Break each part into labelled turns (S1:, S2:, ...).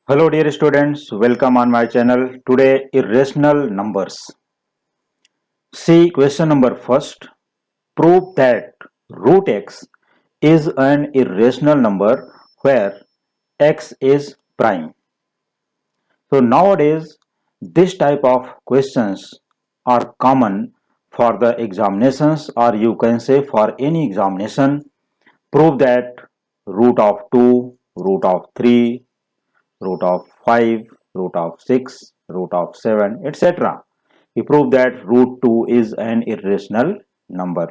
S1: Hello dear students, welcome on my channel. Today irrational numbers. See question number first. Prove that root x is an irrational number where x is prime. So nowadays this type of questions are common for the examinations, or you can say for any examination. Prove that root of 2, root of 3, root of 5, root of 6, root of 7, etc. We prove that root 2 is an irrational number.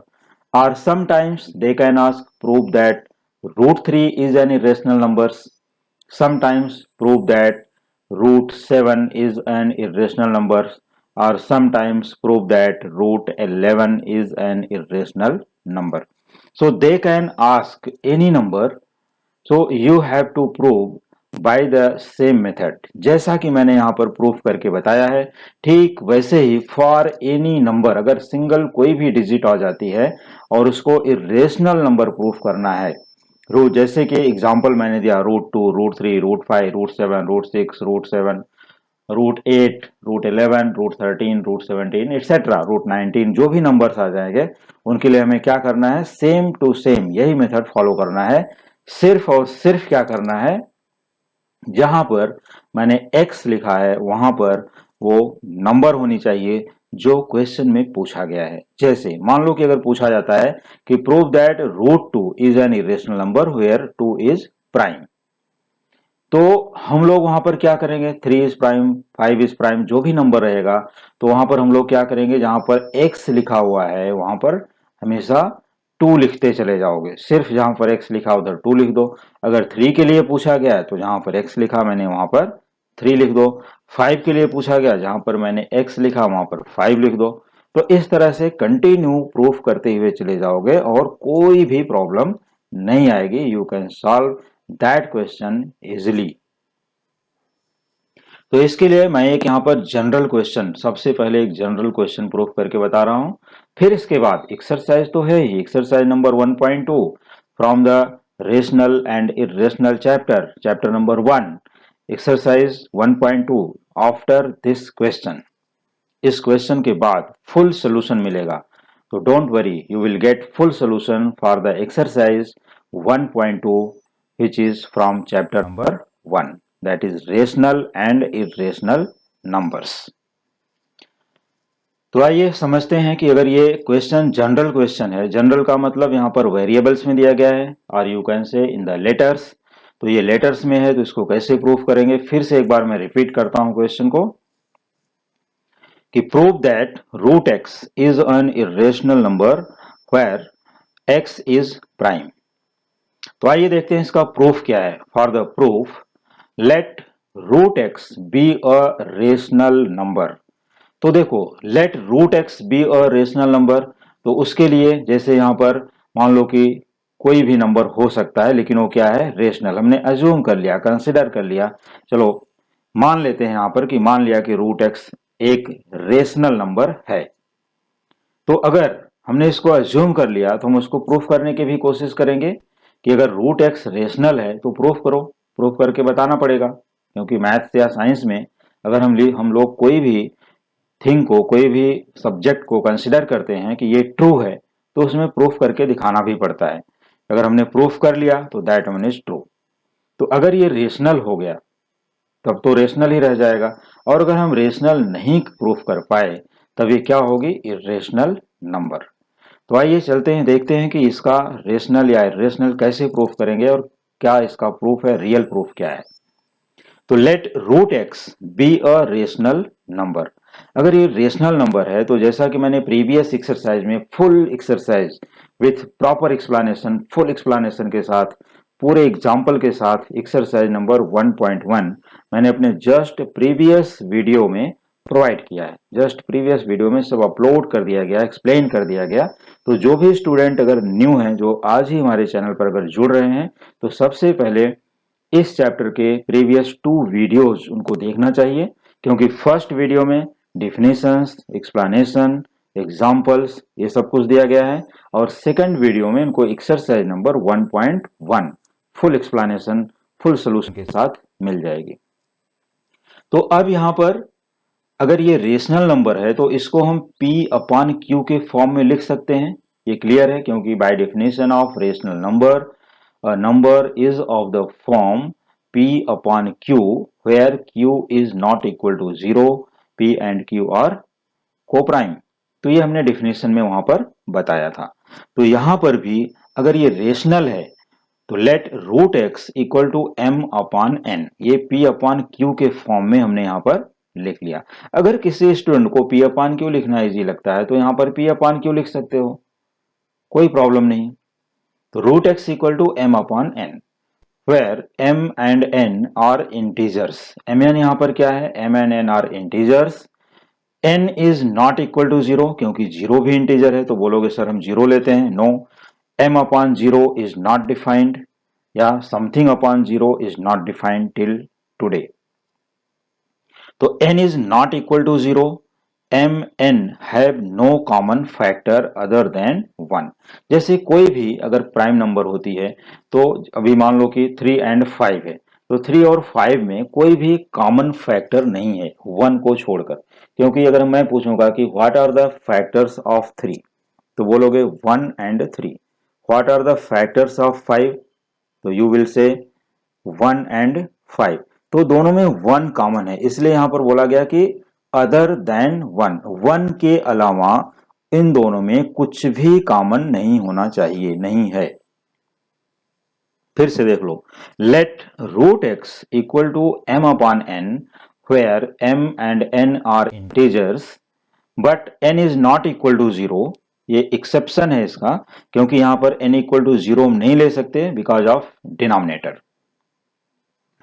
S1: Or sometimes they can ask prove that root 3 is an irrational number. Sometimes prove that root 7 is an irrational number. Or sometimes prove that root 11 is an irrational number. So they can ask any number, so you have to prove by the same method. जैसा कि मैंने यहां पर proof करके बताया है, ठीक वैसे ही फॉर एनी नंबर अगर सिंगल कोई भी डिजिट आ जाती है और उसको इरेशनल नंबर प्रूफ करना है, रूट जैसे कि एग्जांपल मैंने दिया root 2, root 3, root 5, root 7, root 6, root 7, root 8, root 11, root 13, root 17 etcetera root 19, जो भी नंबर्स आ जाएंगे उनके लिए हमें क्या करना है, सेम टू सेम यही मेथड फॉलो करना है। सिर्फ और सिर्फ क्या करना है, जहां पर मैंने x लिखा है वहां पर वो नंबर होनी चाहिए जो क्वेश्चन में पूछा गया है। जैसे मान लो कि अगर पूछा जाता है कि prove that root 2 is an irrational number where 2 is prime, तो हम लोग वहां पर क्या करेंगे, 3 इज प्राइम, 5 इज प्राइम, जो भी नंबर रहेगा तो वहां पर हम लोग क्या करेंगे, जहां पर x लिखा हुआ है वहां पर हमेशा 2 लिखते चले जाओगे। सिर्फ जहां पर x लिखा उधर 2 लिख दो। अगर 3 के लिए पूछा गया है तो जहां पर x लिखा मैंने वहां पर 3 लिख दो। 5 के लिए पूछा गया, जहां पर मैंने x लिखा वहां पर 5 लिख दो। तो इस तरह से कंटिन्यू प्रूफ करते हुए चले जाओगे और कोई भी प्रॉब्लम नहीं आएगी। You can solve that question easily. तो इसके लिए मैं एक यहाँ पर जनरल क्वेश्चन, सबसे पहले एक जनरल क्वेश्चन प्रूफ करके बता रहा हूं। फिर इसके बाद एक्सरसाइज तो है ही, exercise number 1.2 from the rational and irrational chapter, chapter number 1, exercise 1.2 after this question. इस क्वेश्चन के बाद फुल सोल्यूशन मिलेगा, तो don't worry, you will get full solution for the exercise 1.2 which is from chapter number 1, that is rational and irrational numbers। तो आइए समझते हैं कि अगर ये क्वेश्चन जनरल क्वेश्चन है, जनरल का मतलब यहाँ पर वेरिएबल्स में दिया गया है और you can say in the letters, तो ये लेटर्स में है तो इसको कैसे प्रूफ करेंगे। फिर से एक बार मैं रिपीट करता हूं क्वेश्चन को कि prove that root X is an irrational number where X is prime. तो आइए देखते हैं इसका प्रूफ क्या है। For the proof let root X be a rational number. तो देखो, let root X be a rational number, तो उसके लिए जैसे यहां पर मान लो कि कोई भी नंबर हो सकता है, लेकिन वो क्या है, रेशनल। हमने अज्यूम कर लिया, कंसिडर कर लिया, चलो मान लेते हैं यहां पर कि मान लिया कि रूट एक्स एक रेशनल नंबर है। तो अगर हमने इसको अज्यूम कर लिया तो हम उसको प्रूफ करने की भी कोशिश करेंगे कि अगर रूट एक्स रेशनल है तो प्रूफ करो, प्रूफ करके बताना पड़ेगा। क्योंकि मैथ्स या साइंस में अगर हम लोग कोई भी थिंग को, कोई भी सब्जेक्ट को कंसिडर करते हैं कि ये ट्रू है, तो उसमें प्रूफ करके दिखाना भी पड़ता है। अगर हमने प्रूफ कर लिया तो दैट वन इज ट्रू। तो अगर ये रेशनल हो गया तब तो रेशनल ही रह जाएगा, और अगर हम रेशनल नहीं प्रूफ कर पाए तब ये क्या होगी, इरेशनल नंबर। तो आइए चलते हैं, देखते हैं कि इसका रेशनल या इरेशनल कैसे प्रूफ करेंगे और क्या इसका प्रूफ है, रियल प्रूफ क्या है। तो let root X be a rational number. अगर ये रेशनल नंबर है तो जैसा कि मैंने प्रीवियस एक्सरसाइज में full exercise with proper explanation, full explanation के साथ, पूरे एग्जाम्पल के साथ एक्सरसाइज नंबर 1.1 मैंने अपने जस्ट प्रीवियस वीडियो में प्रोवाइड किया है। जस्ट प्रीवियस वीडियो में सब अपलोड कर दिया गया, एक्सप्लेन कर दिया गया। तो जो भी स्टूडेंट अगर न्यू हैं, जो आज ही हमारे चैनल पर अगर जुड़ रहे हैं, तो सबसे पहले इस चैप्टर के प्रीवियस 2 वीडियोस उनको देखना चाहिए। क्योंकि फर्स्ट वीडियो में डिफिनेशंस, एक्सप्लेनेशन, एग्जांपल्स ये सब कुछ दिया गया है, और सेकंड वीडियो में इनको exercise number 1.1 full explanation, full solution के साथ मिल जाएगी। तो अब यहाँ पर अगर ये रेशनल नंबर है तो इसको हम P अपॉन Q के फॉर्म में लिख सकते हैं। ये क्लियर है, क्योंकि by definition of rational number a number is of the form P upon Q where Q is not equal to 0, P and Q are co-prime। तो ये हमने डेफिनेशन में वहां पर बताया था। तो यहां पर भी अगर ये रेशनल है तो let root x equal to M upon N, ये P अपॉन Q के फॉर्म में हमने यहां पर लिख लिया। अगर किसी स्टूडेंट को P अपॉन Q लिखना इजी लगता है तो यहां पर P अपॉन Q लिख सकते हो, कोई प्रॉब्लम नहीं। तो root x equal to M upon N where m and n are integers। mn यहां पर क्या है, m and n are integers। n is not equal to 0, क्योंकि 0 भी इंटीजर है। तो बोलोगे सर हम 0 लेते हैं, no. m upon 0 is not defined या something upon 0 is not defined till today। तो n is not equal to 0, m n have no common factor other than 1। जैसे कोई भी अगर प्राइम नंबर होती है तो अभी मान लो कि 3 and 5 है, तो 3 और 5 में कोई भी कॉमन फैक्टर नहीं है 1 को छोड़कर। क्योंकि अगर मैं पूछूंगा कि what are the factors of 3 तो बोलोगे 1 and 3। What are the factors of 5 तो यू विल से 1 and 5। तो दोनों में 1 कॉमन है, इसलिए यहां पर बोला गया कि अदर देन 1, 1 के अलावा इन दोनों में कुछ भी कॉमन नहीं होना चाहिए, नहीं है। फिर से देख लो, let root x equal to M upon n where m and n are integers but n is not equal to 0। ये एक्सेप्शन है इसका, क्योंकि यहां पर n इक्वल टू 0 हम नहीं ले सकते बिकॉज ऑफ डिनोमिनेटर।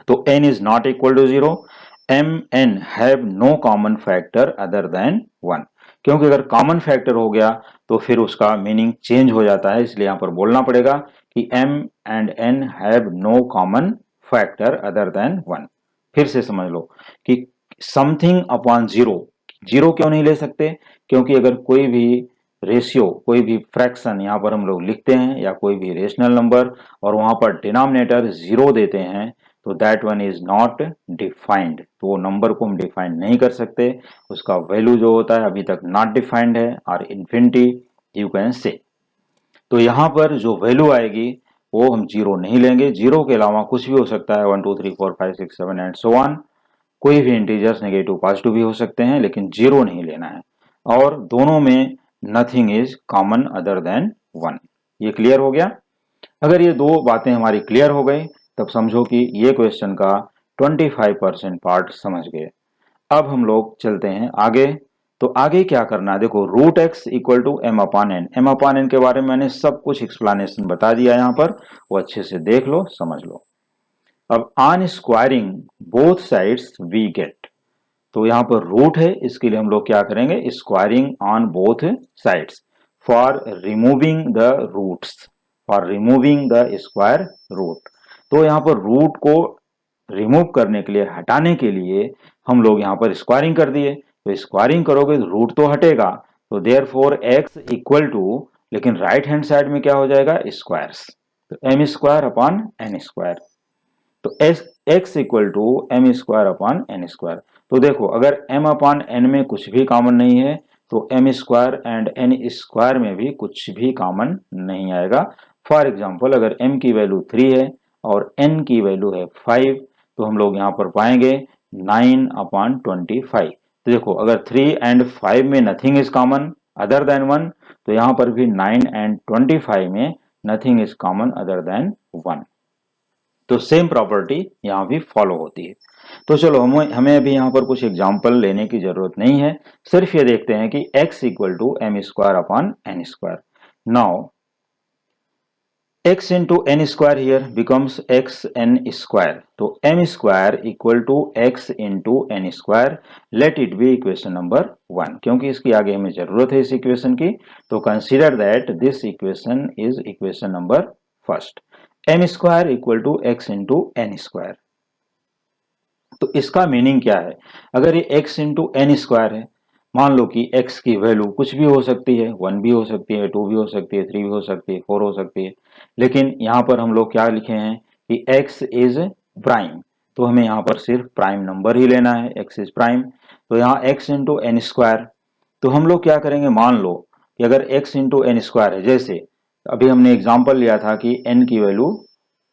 S1: तो n is not equal to 0, m n have no common factor other than 1। क्योंकि अगर कॉमन फैक्टर हो गया तो फिर उसका मीनिंग चेंज हो जाता है, इसलिए यहां पर बोलना पड़ेगा कि m and n have no common factor other than 1। फिर से समझ लो कि समथिंग अपॉन 0, 0 क्यों नहीं ले सकते, क्योंकि अगर कोई भी रेशियो, कोई भी फ्रैक्शन यहां पर हम लोग लिखते हैं या कोई भी रेशनल नंबर और वहां पर डिनोमिनेटर 0 देते हैं तो that one is not defined. तो वो नंबर को हम डिफाइन नहीं कर सकते, उसका वैल्यू जो होता है अभी तक नॉट डिफाइंड है और इन्फिनिटी यू कैन से। तो यहाँ पर जो वैल्यू आएगी वो हम 0 नहीं लेंगे, 0 के अलावा कुछ भी हो सकता है, 1 2 3 4 5 6 7 एंड सो ऑन। कोई भी इंटीजर्स नेगेटिव पॉजिटिव भी हो सकते हैं, लेकिन 0 नहीं लेना है। और दोनों में nothing is common other than 1। ये क्लियर हो गया। अगर ये दो बातें हमारी क्लियर हो गई तब समझो कि ये क्वेश्चन का 25% पार्ट समझ गए। अब हम लोग चलते हैं आगे। तो आगे क्या करना है, देखो root x equal to M upon N. M upon N के बारे में मैंने सब कुछ एक्सप्लेनेशन बता दिया यहाँ पर, वो अच्छे से देख लो, समझ लो। अब on squaring both sides we get, तो यहाँ पर रूट है, इसके लिए हम लोग क्या करेंगे, squaring on both sides for removing the roots, for removing the square root. तो यहाँ पर रूट को रिमूव करने के लिए, हटाने के लिए हम लोग यहाँ पर स्क्वायरिंग कर दिए। तो स्क्वायरिंग करोगे तो रूट तो हटेगा, तो देयरफॉर एक्स इक्वल टू, लेकिन राइट हैंड साइड में क्या हो जाएगा, स्क्वायर्स। तो M square upon n square, तो x equal to m square upon n square. तो देखो अगर m अपॉन एन में कुछ भी कॉमन नहीं है तो M square and N square में भी कुछ भी कॉमन नहीं आएगा। फॉर एग्जाम्पल अगर m की वैल्यू 3 है और n की वैल्यू है 5, तो हम लोग यहाँ पर पाएंगे 9 अपॉन 25। तो देखो अगर 3 एंड 5 में nothing is common other than 1, तो यहाँ पर भी 9 एंड 25 में nothing is common other than 1। तो सेम प्रॉपर्टी यहाँ भी फॉलो होती है। तो चलो हमें अभी यहाँ पर कुछ एग्जाम्पल लेने की जरूरत नहीं है, सिर्फ ये देखते हैं कि x equal to m square upon n square. Now x into N square here becomes x N square, तो M square equal to x into N square, let it be equation number 1। क्योंकि इसकी आगे हमें जरूरत है इस equation की, तो consider that this equation is equation number first. M square equal to x into N square, तो इसका मीनिंग क्या है, अगर ये एक्स इंटू एन स्क्वायर है, मान लो कि एक्स की वैल्यू कुछ भी हो सकती है, 1 भी हो सकती है, 2 भी हो सकती है, 3 भी हो सकती है, 4 हो सकती है, लेकिन यहाँ पर हम लोग क्या लिखे हैं कि एक्स इज प्राइम। तो हमें यहाँ पर सिर्फ प्राइम नंबर ही लेना है, x इज प्राइम। तो यहाँ x इंटू एन स्क्वायर, तो हम लोग क्या करेंगे, मान लो कि अगर x इंटू एन स्क्वायर है, जैसे अभी हमने एग्जाम्पल लिया था कि n की value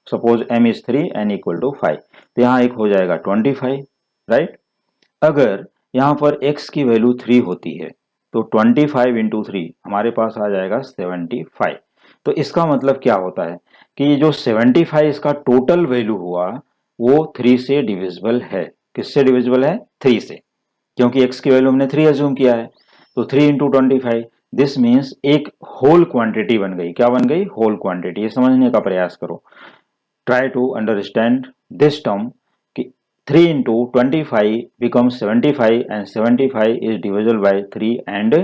S1: suppose m is 3, n equal to 5, तो यहाँ एक हो जाएगा 25, राइट। अगर यहाँ पर x की वैल्यू 3 होती है तो 25 इंटू 3 हमारे पास आ जाएगा 75। तो इसका मतलब क्या होता है कि ये जो 75 इसका टोटल वैल्यू हुआ वो 3 से डिविजिबल है। किससे डिविजिबल है? 3 से, क्योंकि x की वैल्यू हमने 3 एज्यूम किया है। तो 3 इंटू 25, दिस मीन्स एक होल क्वांटिटी बन गई। क्या बन गई? Whole quantity. ये समझने का प्रयास करो, try to understand this term कि 3 into 25 becomes 75 and 75 is divisible by 3 and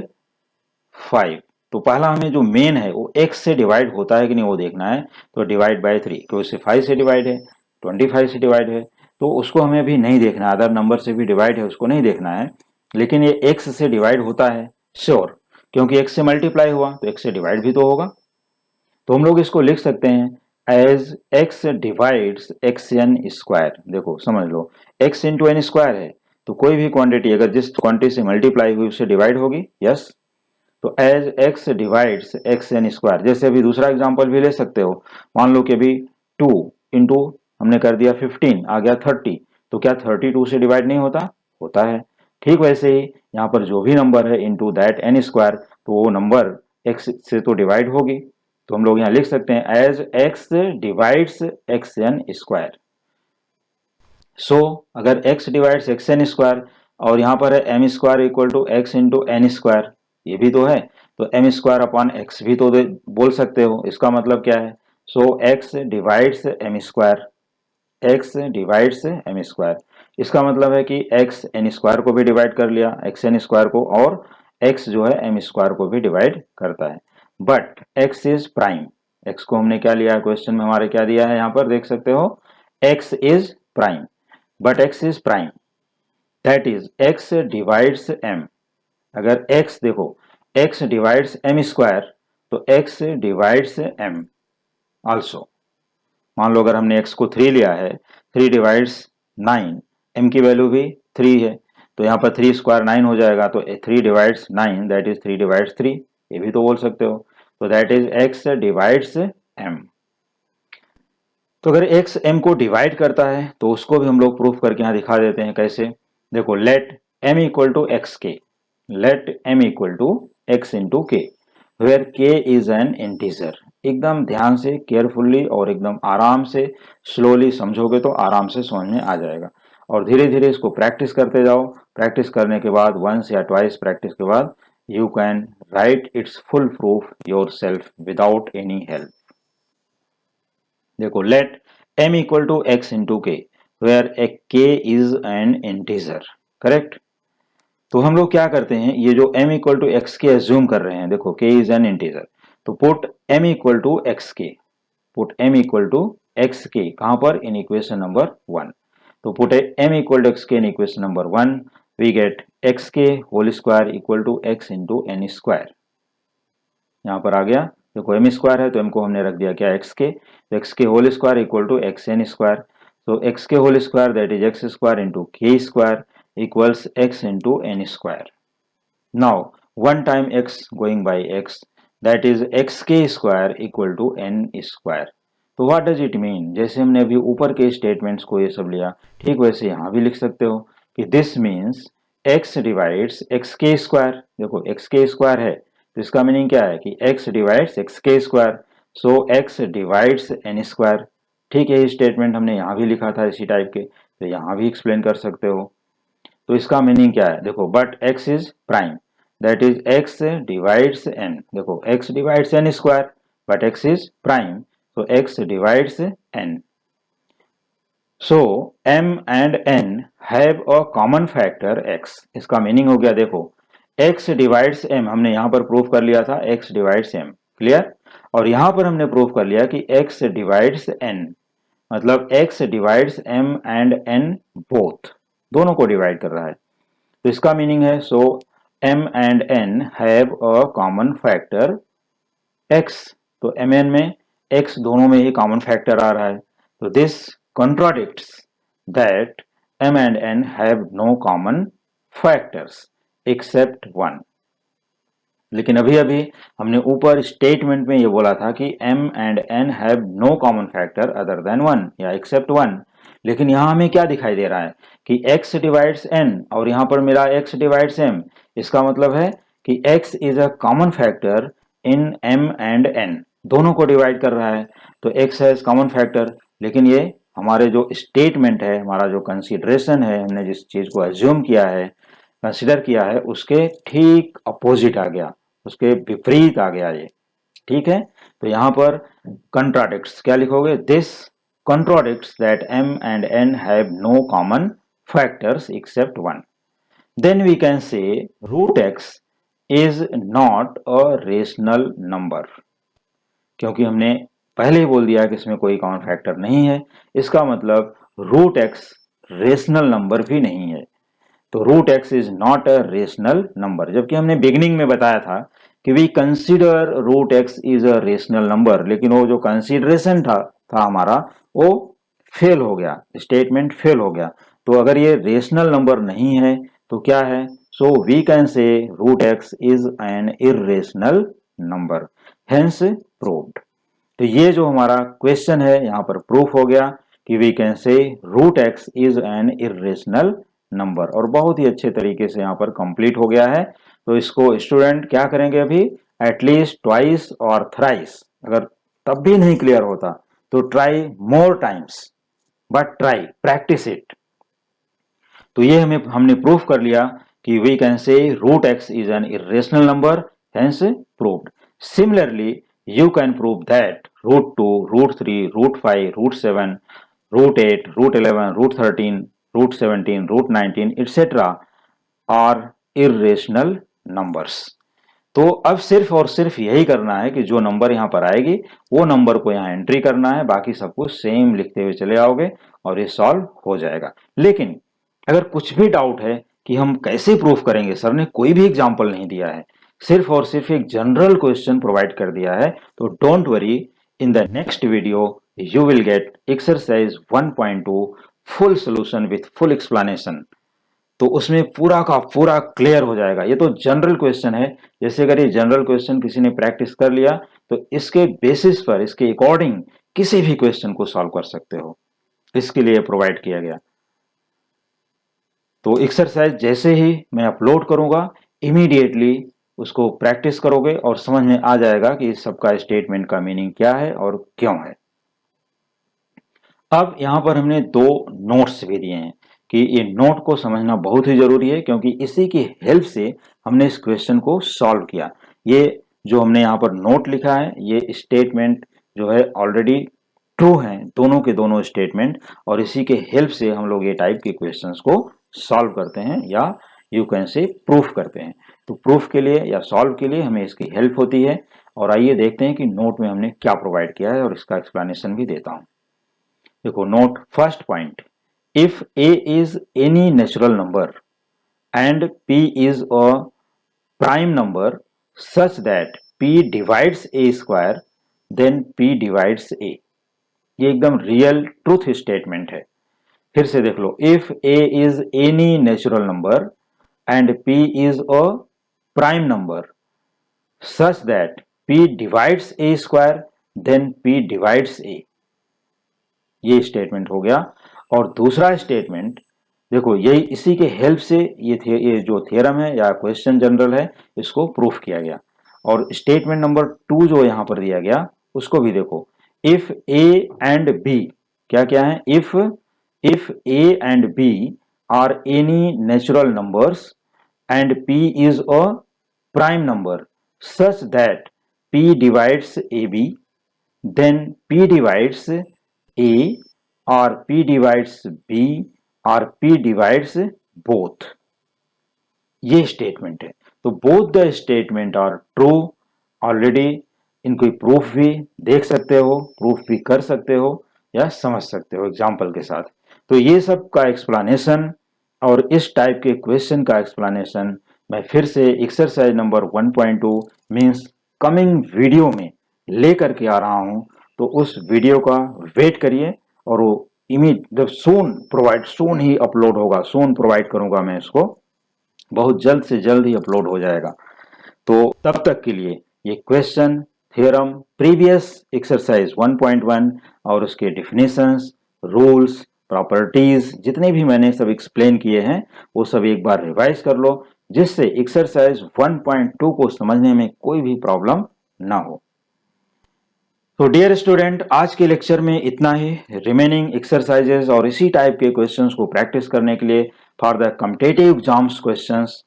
S1: 5। तो पहला हमें जो मेन है वो x से डिवाइड होता है कि नहीं वो देखना है। तो डिवाइड बाय 3, क्योंकि उससे 5 से डिवाइड है, 25 से डिवाइड है, तो उसको हमें अभी नहीं देखना है। अदर नंबर से भी डिवाइड है उसको नहीं देखना है, लेकिन ये x से डिवाइड होता है श्योर, क्योंकि x से मल्टीप्लाई हुआ तो x से डिवाइड भी तो होगा। तो हम लोग इसको लिख सकते हैं as x divides x N square. देखो समझ लो, x इंटू एन स्क्वायर है, तो कोई भी क्वांटिटी अगर जिस क्वांटिटी से मल्टीप्लाई हुई उससे डिवाइड होगी, यस। तो as x divides x N square, जैसे अभी दूसरा एग्जांपल भी ले सकते हो। मान लो कि अभी 2 इंटू हमने कर दिया 15, आ गया 30, तो क्या 32 से डिवाइड नहीं होता? होता है। ठीक वैसे ही यहाँ पर जो भी नंबर है इंटू दैट एन स्क्वायर, तो वो नंबर x से तो डिवाइड होगी। तो हम लोग यहाँ लिख सकते हैं as x divides x N square. So अगर x divides x N square और यहाँ पर है m square equal to x into N square, ये भी तो है, तो एम स्क्वायर अपॉन एक्स भी तो बोल सकते हो। इसका मतलब क्या है? So x divides M square, x divides M square. इसका मतलब है कि x एन स्क्वायर को भी डिवाइड कर लिया, एक्स एन स्क्वायर को, और x जो है एम स्क्वायर को भी डिवाइड करता है। But x is prime. x को हमने क्या लिया है, क्वेश्चन में हमारे क्या दिया है, यहाँ पर देख सकते हो x is prime, but x is prime, that is x divides m। अगर x देखो, x डिवाइड्स m स्क्वायर, तो x डिवाइड्स m आल्सो। मान लो अगर हमने x को 3 लिया है, 3 डिवाइड्स 9, m की वैल्यू भी 3 है, तो यहाँ पर 3 स्क्वायर 9 हो जाएगा, तो 3 डिवाइड्स 9 दैट इज 3 डिवाइड्स 3, ये भी तो बोल सकते हो। तो that is x divides m। तो अगर x m को डिवाइड करता है तो उसको भी हम लोग प्रूफ करके यहाँ दिखा देते हैं। कैसे? देखो, let m equal to x k, let m equal to x into k, where k is an integer. एकदम ध्यान से, केयरफुल्ली और एकदम आराम से, स्लोली समझोगे तो आराम से समझ में आ जाएगा। और धीरे धीरे इसको प्रैक्टिस करते जाओ। प्रैक्टिस करने के बाद, वंस या ट्वाइस प्रैक्टिस के बाद, you can write its full proof yourself without any help. देखो, let m equal to x into k, where a k is an integer, correct. तो हम लोग क्या करते हैं, ये जो m equal to x k assume कर रहे हैं, देखो k इज एन इंटीजर, तो put m equal to x k, put m equal to x k कहां पर? In equation number 1। तो put m equal to x k in equation number 1, we get x k whole square equal to x into N square. यहाँ पर आ गया, देखो m square है तो m को हमने रख दिया क्या? एक्स के, तो x k whole square equal to x N square. तो x k whole square that is x square into k square equals x into N square. Now one time x going by x, that is x k square equal to n square. तो what does it mean? जैसे हमने अभी ऊपर के statements को ये सब लिया, ठीक वैसे यहाँ भी लिख सकते हो कि this means x divides x k square. देखो एक्स के स्क्वायर है तो इसका मीनिंग क्या है कि x divides x k square, सो x डिवाइड्स एन स्क्वायर। ठीक है, ये स्टेटमेंट हमने यहाँ भी लिखा था इसी टाइप के, तो यहाँ भी एक्सप्लेन कर सकते हो। तो इसका मीनिंग क्या है? देखो, but x is prime, that is x divides n। देखो x divides n square, but x is prime, so x divides n। So m and n have a common factor x। इसका meaning हो गया, देखो x divides m हमने यहां पर proof कर लिया था, x डिवाइड्स m, क्लियर। और यहां पर हमने प्रूफ कर लिया कि x डिवाइड्स n, मतलब x divides m and n both, दोनों को डिवाइड कर रहा है। तो इसका मीनिंग है, सो m and n have a common factor x। तो mn में x दोनों में ही कॉमन फैक्टर आ रहा है, तो this contradicts that m and n have no common factors except 1। लेकिन अभी अभी हमने ऊपर स्टेटमेंट में ये बोला था कि m and n have no common factor other than 1 या except 1। लेकिन यहाँ हमें क्या दिखाई दे रहा है कि x डिवाइड्स n और यहाँ पर मेरा x डिवाइड्स m। इसका मतलब है कि x is a common factor in m and n, दोनों को डिवाइड कर रहा है तो x है कॉमन फैक्टर। लेकिन ये हमारे जो स्टेटमेंट है, हमारा जो कंसीडरेशन है, हमने जिस चीज को अज्यूम किया है, कंसिडर किया है, उसके ठीक अपोजिट आ गया, उसके विपरीत आ गया ये। ठीक है, तो यहां पर कंट्राडिक्ट्स क्या लिखोगे? This contradicts that m and n have no common factors except 1। Then we can say root x is not a rational number, क्योंकि हमने पहले ही बोल दिया कि इसमें कोई कॉमन फैक्टर नहीं है, इसका मतलब रूट एक्स रेशनल नंबर भी नहीं है। तो root X is not a rational number, जबकि हमने बिगिनिंग में बताया था कि we consider root X is a rational number, लेकिन वो जो कंसीडरेशन था हमारा वो फेल हो गया, स्टेटमेंट फेल हो गया। तो अगर ये रेशनल नंबर नहीं है तो क्या है? So we can say root X is an irrational number, hence proved. तो ये जो हमारा क्वेश्चन है यहाँ पर प्रूफ हो गया कि we can say root X is an irrational number, और बहुत ही अच्छे तरीके से यहाँ पर कंप्लीट हो गया है। तो इसको स्टूडेंट क्या करेंगे अभी? एटलीस्ट ट्वाइस और थ्राइस। अगर तब भी नहीं क्लियर होता तो try more times, but try practice it. तो ये हमने प्रूफ कर लिया कि we can say root X is an irrational number, hence proved. Similarly you can prove that root 2, root 3, root 5, root 7, root 8, root 11, root 13, root 17, root 19, etc. are irrational numbers। तो अब सिर्फ और सिर्फ यही करना है कि जो नंबर यहाँ पर आएगी वो नंबर को यहाँ एंट्री करना है, बाकी सब कुछ सेम लिखते हुए चले आओगे और ये सॉल्व हो जाएगा। लेकिन अगर कुछ भी डाउट है कि हम कैसे प्रूफ करेंगे, सर ने कोई भी एग्जाम्पल नहीं दिया है, सिर्फ और सिर्फ एक जनरल क्वेश्चन प्रोवाइड कर दिया है, तो don't worry, in the next video you will gate exercise 1.2 full solution with full explanation. तो उसमें पूरा का पूरा क्लियर हो जाएगा। ये तो जनरल क्वेश्चन है, जैसे अगर ये जनरल क्वेश्चन किसी ने प्रैक्टिस कर लिया तो इसके बेसिस पर, इसके अकॉर्डिंग किसी भी क्वेश्चन को सॉल्व कर सकते हो, इसके लिए प्रोवाइड किया गया। तो एक्सरसाइज जैसे ही मैं अपलोड करूंगा इमीडिएटली उसको प्रैक्टिस करोगे और समझ में आ जाएगा कि इस सबका स्टेटमेंट का मीनिंग क्या है और क्यों है। अब यहां पर हमने दो नोट्स भी दिए हैं कि ये नोट को समझना बहुत ही जरूरी है, क्योंकि इसी की हेल्प से हमने इस क्वेश्चन को सॉल्व किया। ये जो हमने यहाँ पर नोट लिखा है, ये स्टेटमेंट जो है ऑलरेडी ट्रू हैं, दोनों के दोनों स्टेटमेंट, और इसी के हेल्प से हम लोग ये टाइप के क्वेश्चंस को सॉल्व करते हैं या यू कैन से प्रूफ करते हैं। तो प्रूफ के लिए या सॉल्व के लिए हमें इसकी हेल्प होती है। और आइए देखते हैं कि नोट में हमने क्या प्रोवाइड किया है और इसका एक्सप्लेनेशन भी देता हूं। देखो note, first point, if a is any natural number and p is a prime number such that p divides a square then p divides a। ये एकदम रियल ट्रूथ स्टेटमेंट है। फिर से देख लो, if a is any natural number and p is a prime number such that p divides a square then p divides a। ये statement हो गया। और दूसरा स्टेटमेंट देखो, यही इसी के हेल्प से ये जो थ्योरम है या क्वेश्चन जनरल है इसको प्रूफ किया गया। और स्टेटमेंट नंबर 2 जो यहां पर दिया गया उसको भी देखो, इफ ए एंड बी क्या क्या है, if A and B are any natural numbers and P is a prime number such that P divides A B then P divides A or P divides B or P divides both। ये statement है। तो both the statement are true. Already इनको proof भी देख सकते हो, proof भी कर सकते हो या समझ सकते हो एग्जाम्पल के साथ। तो ये सब का एक्सप्लेनेशन और इस टाइप के क्वेश्चन का एक्सप्लेनेशन मैं फिर से exercise number 1.2 means coming video में लेकर के आ रहा हूं। तो उस वीडियो का वेट करिए और वो सून ही अपलोड होगा, सून प्रोवाइड करूंगा मैं इसको, बहुत जल्द से जल्द ही अपलोड हो जाएगा। तो तब तक के लिए ये क्वेश्चन, थ्योरम, प्रीवियस एक्सरसाइज 1.1 और उसके डिफिनेशंस, रूल्स, प्रॉपर्टीज जितने भी मैंने सब एक्सप्लेन किए हैं वो सब एक बार रिवाइज कर लो, जिससे एक्सरसाइज 1.2 को समझने में कोई भी प्रॉब्लम ना हो। तो डियर स्टूडेंट, आज के लेक्चर में इतना ही। रिमेनिंग एक्सरसाइजेस और इसी टाइप के क्वेश्चंस को प्रैक्टिस करने के लिए, for the competitive exams questions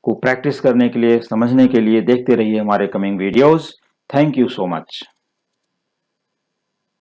S1: को प्रैक्टिस करने के लिए, समझने के लिए देखते रहिए हमारे coming videos. Thank you so much.